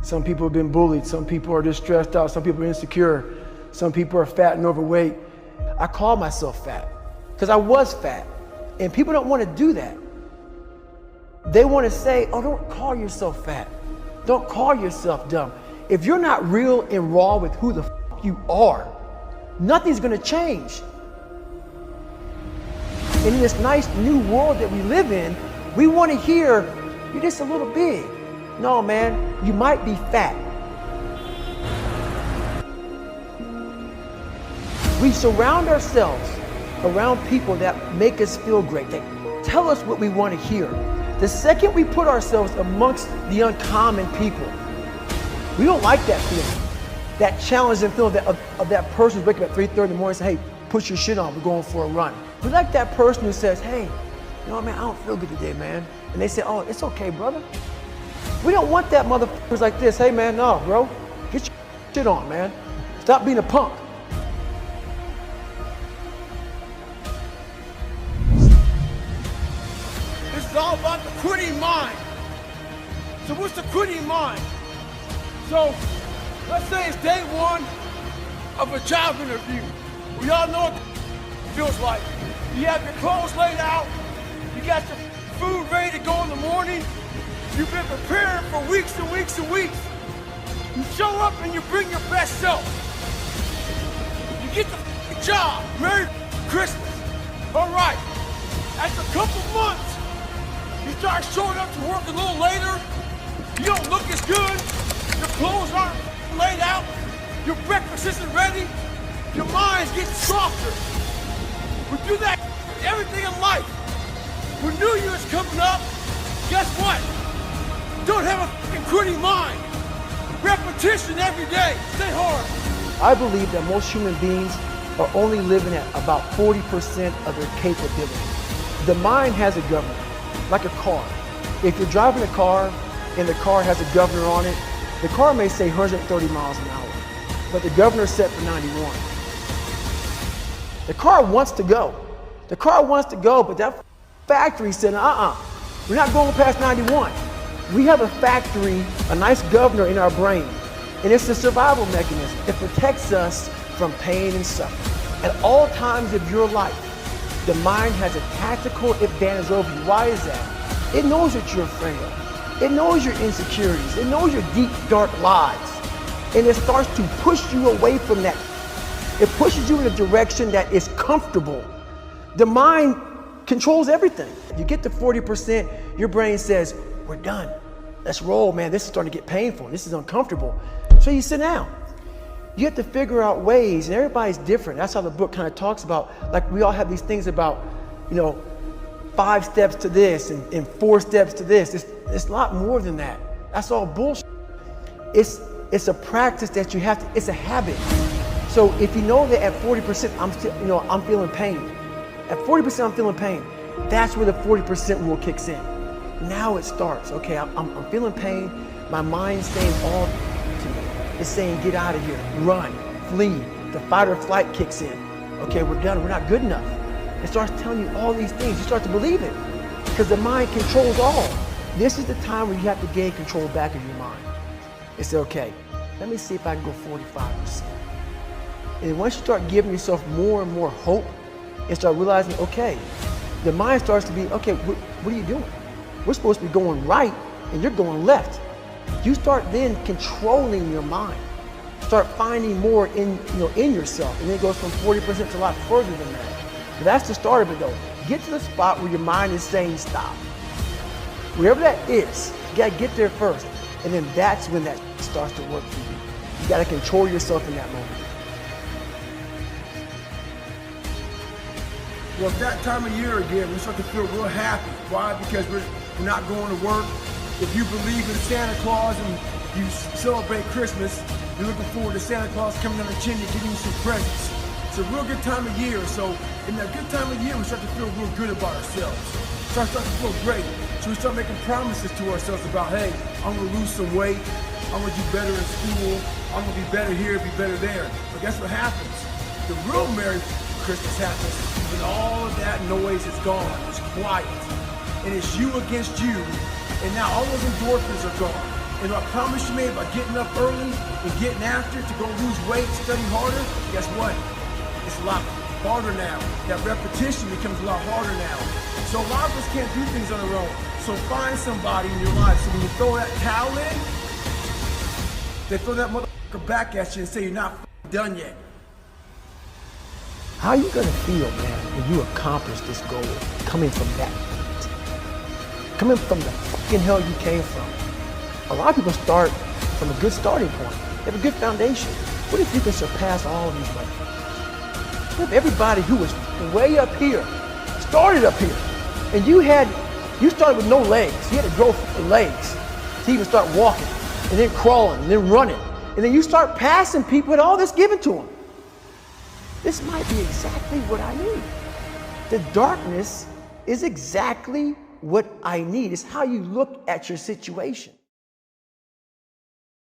Some people have been bullied. Some people are just stressed out. Some people are insecure. Some people are fat and overweight. I call myself fat because I was fat. And people don't want to do that. They want to say, oh, don't call yourself fat. Don't call yourself dumb. If you're not real and raw with who the f you are, nothing's going to change. And in this nice new world that we live in, we want to hear, you're just a little big. No, man, you might be fat. We surround ourselves around people that make us feel great, that tell us what we want to hear. The second we put ourselves amongst the uncommon people, we don't like that feeling, that challenging feeling of that person who's waking up at 3:30 in the morning and saying, hey, put your shit on, we're going for a run. We like that person who says, hey, you know what, man, I don't feel good today, man. And they say, oh, it's okay, brother. We don't want that motherfuckers like this. Hey, man, no, bro, get your shit on, man. Stop being a punk. This is all about the quitting mind. So what's the quitting mind? So let's say it's day one of a job interview. We all know what it feels like. You have your clothes laid out. You got your food ready to go in the morning. You've been preparing for weeks and weeks and weeks. You show up and you bring your best self. You get the job. Merry Christmas. All right. After a couple months, you start showing up to work a little later. You don't look as good. Your clothes aren't laid out. Your breakfast isn't ready. Your mind's getting softer. We do that with everything in life. When New Year's coming up, guess what? Don't have a fucking quitting mind. Repetition every day. Stay hard. I believe that most human beings are only living at about 40% of their capability. The mind has a governor, like a car. If you're driving a car and the car has a governor on it, the car may say 130 miles an hour, but the governor's set for 91. The car wants to go. The car wants to go, but that factory said, we're not going past 91. We have a factory, a nice governor in our brain, and it's a survival mechanism. It protects us from pain and suffering. At all times of your life, the mind has a tactical advantage over you. Why is that? It knows what you're afraid of. It knows your insecurities. It knows your deep, dark lies. And it starts to push you away from that. It pushes you in a direction that is comfortable. The mind controls everything. You get to 40%, your brain says, we're done. Let's roll, man. This is starting to get painful. This is uncomfortable. So you sit down. You have to figure out ways, and everybody's different. That's how the book kind of talks about, like we all have these things about, 5 steps to this and 4 steps to this. It's a lot more than that. That's all bullshit. It's a practice that you have to, it's a habit. So if you know that at 40%, I'm feeling pain. At 40% I'm feeling pain. That's where the 40% rule kicks in. Now it starts. Okay, I'm feeling pain. My mind's saying all to me. It's saying get out of here, run, flee. The fight or flight kicks in. Okay, we're done. We're not good enough. It starts telling you all these things. You start to believe it because the mind controls all. This is the time where you have to gain control back of your mind. It's okay. Let me see if I can go 45%. And once you start giving yourself more and more hope and start realizing, okay, the mind starts to be, okay, what are you doing? We're supposed to be going right and you're going left. You start then controlling your mind. Start finding more in yourself. And then it goes from 40% to a lot further than that. But that's the start of it though. Get to the spot where your mind is saying stop. Wherever that is, you gotta get there first. And then that's when that starts to work for you. You gotta control yourself in that moment. Well, it's that time of year again, we start to feel real happy. Why? Because we're not going to work. If you believe in Santa Claus and you celebrate Christmas, you're looking forward to Santa Claus coming down the chimney giving you some presents. It's a real good time of year. So in that good time of year, we start to feel real good about ourselves. Start to feel great. So we start making promises to ourselves about, hey, I'm gonna lose some weight. I'm gonna do better in school. I'm gonna be better here, be better there. But guess what happens? The real Merry Christmas happens when all of that noise is gone. It's quiet. And it's you against you. And now all those endorphins are gone. And I promise you, man, by getting up early and getting after it to go lose weight, study harder, guess what? It's a lot harder now. That repetition becomes a lot harder now. So a lot of us can't do things on our own. So find somebody in your life. So when you throw that towel in, they throw that motherfucker back at you and say you're not done yet. How are you gonna feel, man, when you accomplish this goal coming from that point? Coming from the fucking hell you came from. A lot of people start from a good starting point. They have a good foundation. What if you can surpass all of these levels? What if everybody who was way up here started up here, and you started with no legs. You had to grow legs to even start walking, and then crawling, and then running, and then you start passing people with all this given to them. This might be exactly what I need. The darkness is exactly what I need. It's how you look at your situation.